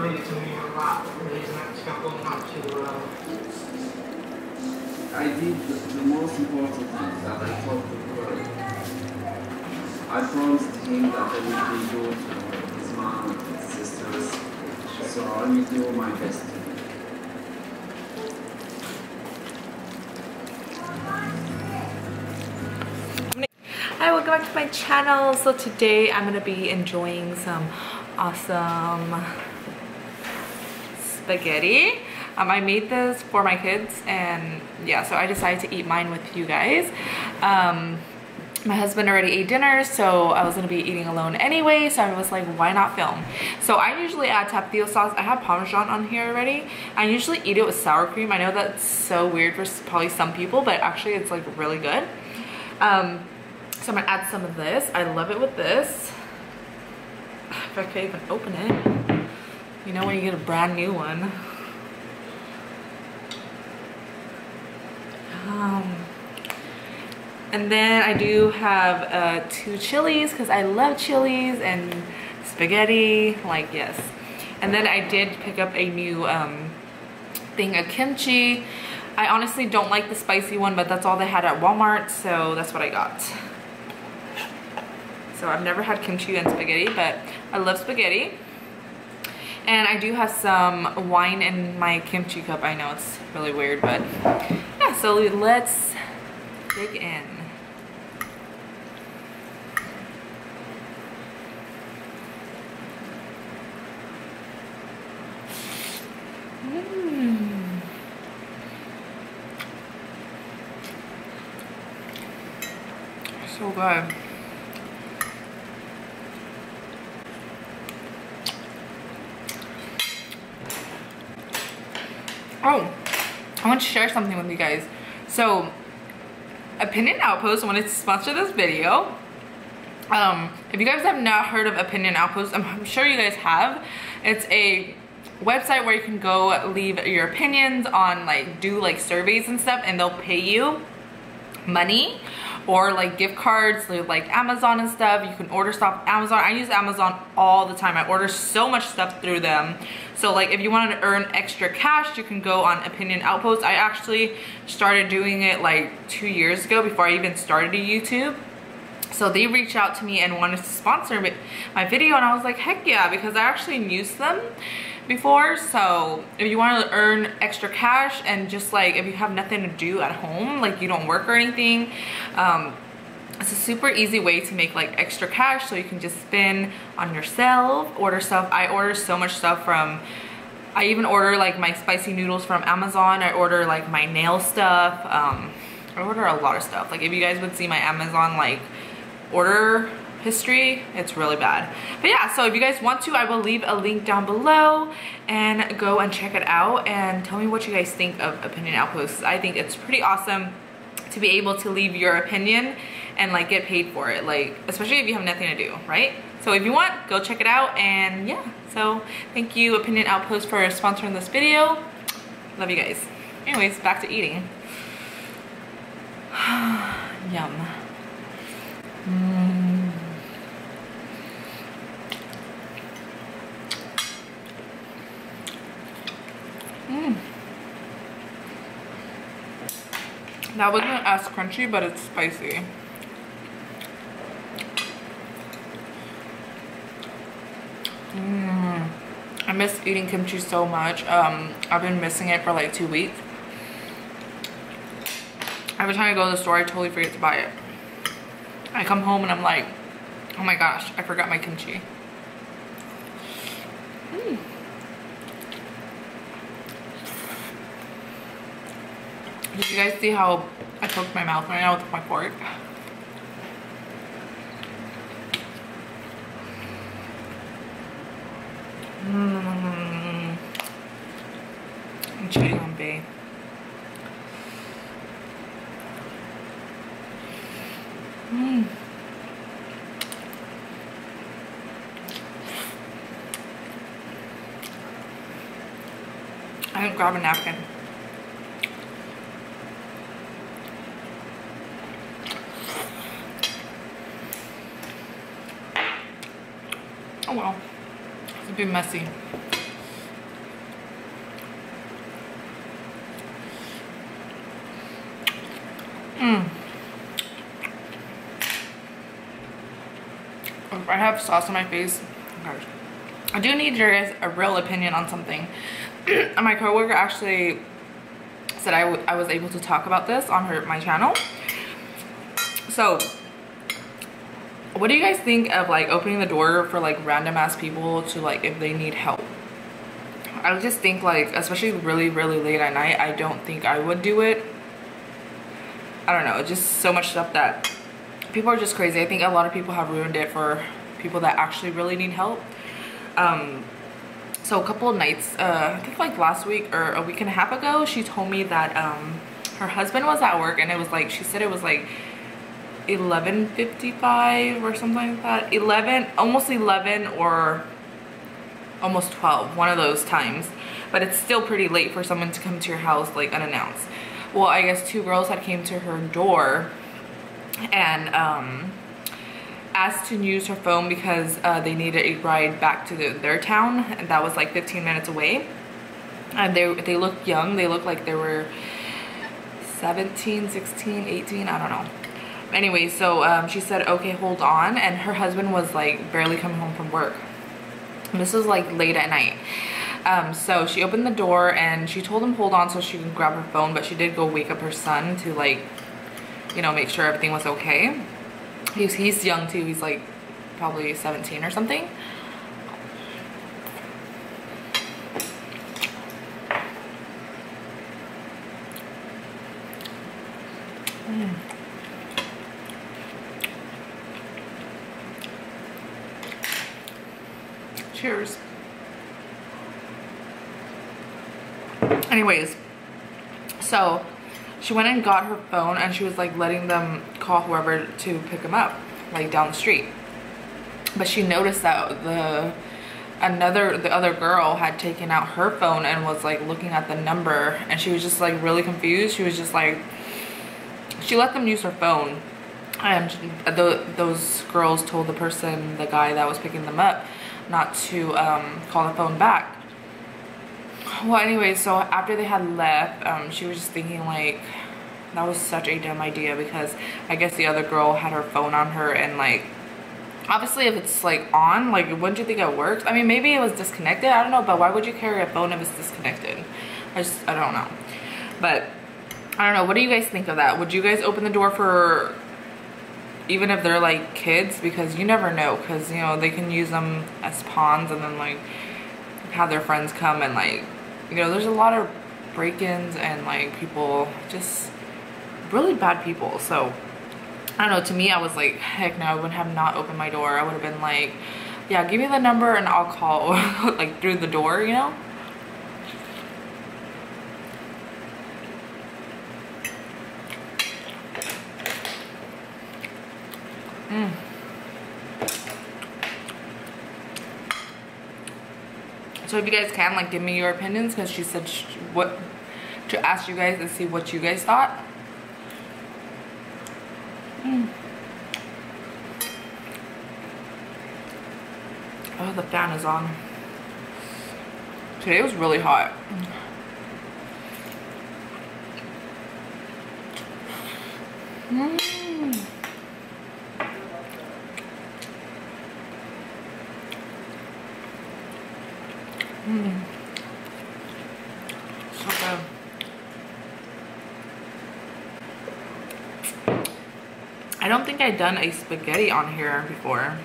prove to me a lot. The reason I'm going out to I did the most important thing that I told the girl. I promised him that I would be good to his mom and his sisters, so I will do my best. Hi, welcome back to my channel. So today I'm gonna be enjoying some awesome spaghetti. I made this for my kids, and yeah, so I decided to eat mine with you guys. My husband already ate dinner, so I was gonna be eating alone anyway, so I was like, why not film? So I usually add tapatio sauce. I have Parmesan on here already. I usually eat it with sour cream. I know that's so weird for probably some people, but actually it's like really good. So I'm gonna add some of this. I love it with this. If I could even open it. You know when you get a brand new one. And then I do have 2 chilies because I love chilies and spaghetti, like yes. And then I did pick up a new thing of kimchi. I honestly don't like the spicy one, but that's all they had at Walmart, so that's what I got. So I've never had kimchi and spaghetti, but I love spaghetti. And I do have some wine in my kimchi cup. I know it's really weird, but yeah, so let's dig in. So good. Oh, I want to share something with you guys. So, Opinion Outpost wanted to sponsor this video. If you guys have not heard of Opinion Outpost, I'm sure you guys have. It's a website where you can go leave your opinions on, like, do like surveys and stuff, and they'll pay you money or like gift cards like Amazon and stuff. You can order stuff Amazon. I use Amazon all the time. I order so much stuff through them. So like if you want to earn extra cash, you can go on Opinion Outpost. I actually started doing it like 2 years ago before I even started a YouTube. So they reached out to me and wanted to sponsor my video, and I was like, heck yeah, because I actually used them before. So if you want to earn extra cash and just like if you have nothing to do at home, like you don't work or anything, it's a super easy way to make like extra cash, so you can just spend on yourself, order stuff. I order so much stuff from, I even order like my spicy noodles from Amazon. I order like my nail stuff. I order a lot of stuff. Like if you guys would see my Amazon like order history, it's really bad. But yeah, so if you guys want to, I will leave a link down below and go and check it out and tell me what you guys think of Opinion Outpost. I think it's pretty awesome to be able to leave your opinion and like get paid for it, like especially if you have nothing to do, right? So if you want, go check it out. And yeah, so thank you Opinion Outpost for sponsoring this video. Love you guys. Anyways, back to eating. Yum. That wasn't as crunchy, but it's spicy. I miss eating kimchi so much. I've been missing it for like 2 weeks. Every time I go to the store, I totally forget to buy it. I come home and I'm like, oh my gosh, I forgot my kimchi. Did you guys see how I poked my mouth right now with my fork? I'm cheating on Bae. I didn't grab a napkin. Oh well, it's a bit messy. I have sauce on my face. I do need your guys' a real opinion on something. My coworker actually said I was able to talk about this on my channel. So, what do you guys think of like opening the door for like random ass people to like if they need help? I just think like, especially really late at night, I don't think I would do it. I don't know, just so much stuff that people are just crazy. I think a lot of people have ruined it for people that actually really need help. So a couple of nights, I think like last week or a week and a half ago, she told me that her husband was at work, and it was like, she said it was like 11:55 or something like that. Almost 11 or almost 12, one of those times. But it's still pretty late for someone to come to your house like unannounced. Well, I guess two girls had came to her door and asked to use her phone because they needed a ride back to their town, and that was like 15 minutes away. And they looked young. They looked like they were 17, 16, 18, I don't know. Anyway, so she said, okay, hold on. And her husband was like barely coming home from work. And this was like late at night. So she opened the door and she told him hold on so she could grab her phone, but she did go wake up her son to like, you know, make sure everything was okay. He's young too. He's like probably 17 or something. Cheers. Anyways, so she went and got her phone and she was like letting them call whoever to pick him up, like down the street. But she noticed that the other girl had taken out her phone and was like looking at the number, and she was just like really confused. She was just like, she let them use her phone, and those girls told the guy that was picking them up, not to call the phone back. Well, anyway, so after they had left, she was just thinking like, that was such a dumb idea, because I guess the other girl had her phone on her, and like, obviously if it's like on, like, wouldn't you think it works? I mean, maybe it was disconnected, I don't know, but why would you carry a phone if it's disconnected? I don't know. But I don't know, what do you guys think of that? Would you guys open the door for, even if they're like kids? Because you never know, because you know, they can use them as pawns and then like have their friends come and like, you know, there's a lot of break-ins and like people, just really bad people. So I don't know, to me I was like, heck no, I would have not opened my door. I would have been like, yeah, give me the number and I'll call like through the door, you know. So if you guys can, like, give me your opinions, because she said to ask you guys and see what you guys thought. Oh, the fan is on. Today was really hot. So good. I don't think I've done a spaghetti on here before.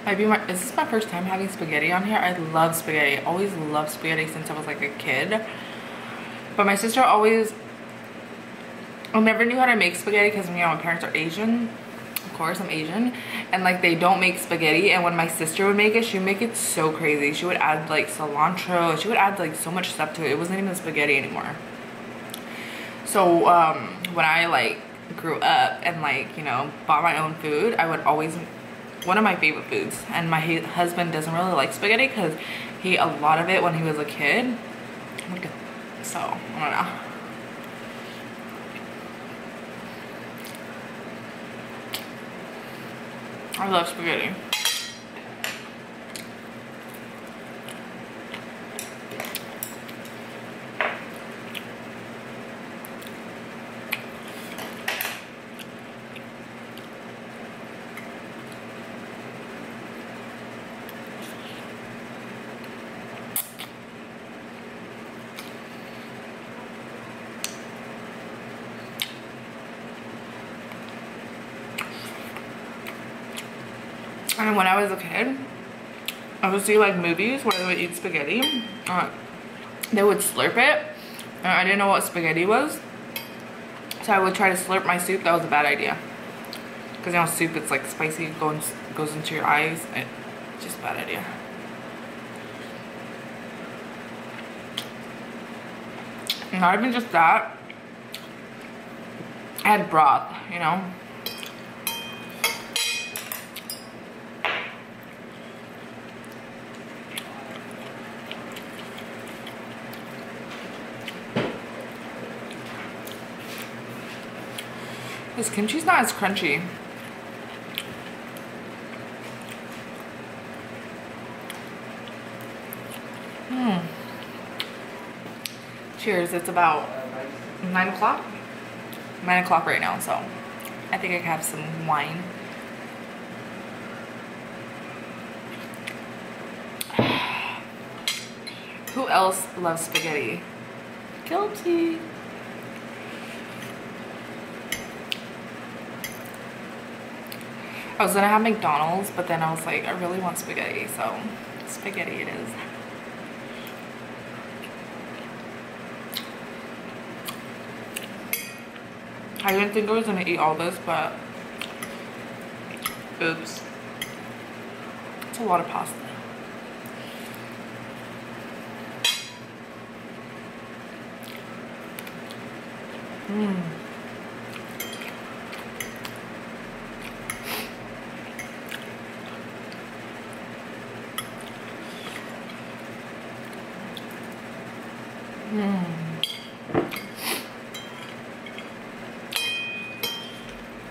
Is this my first time having spaghetti on here? I love spaghetti. I always loved spaghetti since I was like a kid. But my sister always, I never knew how to make spaghetti because, you know, my parents are Asian. Of course, I'm Asian. And like, they don't make spaghetti. And when my sister would make it, she would make it so crazy. She would add like cilantro. She would add like so much stuff to it. It wasn't even spaghetti anymore. So when I like grew up and like, you know, bought my own food, I would always, one of my favorite foods, and my husband doesn't really like spaghetti because he ate a lot of it when he was a kid. So I don't know. I love spaghetti. And when I was a kid, I would see like movies where they would eat spaghetti. They would slurp it. And I didn't know what spaghetti was. So I would try to slurp my soup. That was a bad idea. Because you know, soup, it's like spicy, goes into your eyes. It's just a bad idea. Not even just that. I had broth, you know. This kimchi's not as crunchy. Cheers. It's about 9 o'clock. 9 o'clock right now, so I think I can have some wine. Who else loves spaghetti? Guilty. I was gonna have McDonald's, but then I was like, I really want spaghetti, so spaghetti it is. I didn't think I was gonna eat all this, but oops. It's a lot of pasta.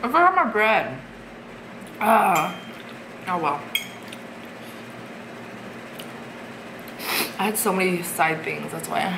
I forgot my bread. Oh well. I had so many side things, that's why.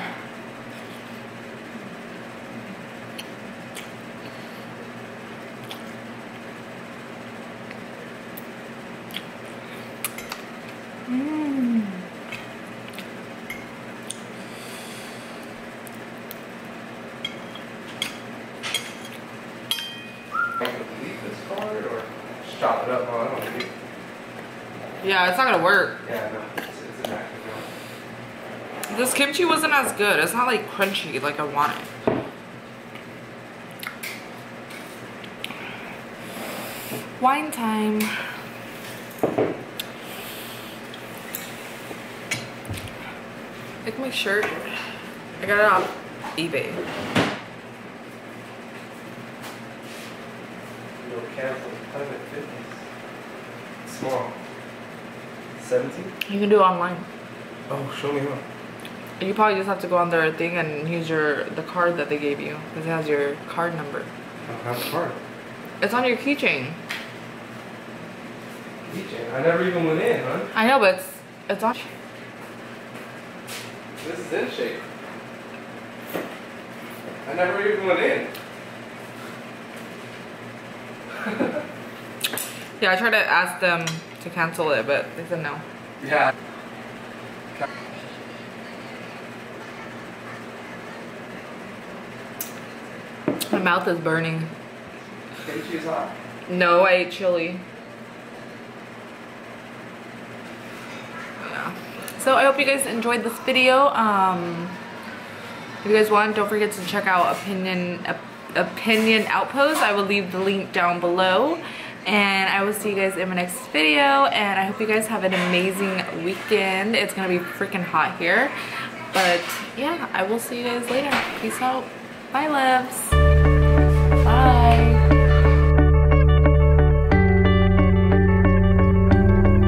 Chop it up. Oh, I don't need it. Yeah, it's not gonna work. Yeah, no. It's an active one. This kimchi wasn't as good. It's not like crunchy like I wanted. Wine time. Look at my shirt. I got it off eBay. No cancel. 150. Small. 17? You can do it online. Oh, show me how. You probably just have to go on their thing and use the card that they gave you, because it has your card number. I don't have the card. It's on your keychain. Keychain? I never even went in, huh? I know, but it's on. This is in shape. I never even went in. Yeah, I tried to ask them to cancel it, but they said no. Yeah. My mouth is burning. Kimchi is hot? No, I ate chili. Yeah. So I hope you guys enjoyed this video. If you guys want, don't forget to check out Opinion Outpost. I will leave the link down below. And I will see you guys in my next video. And I hope you guys have an amazing weekend. It's gonna be freaking hot here. But yeah, I will see you guys later. Peace out. Bye, loves.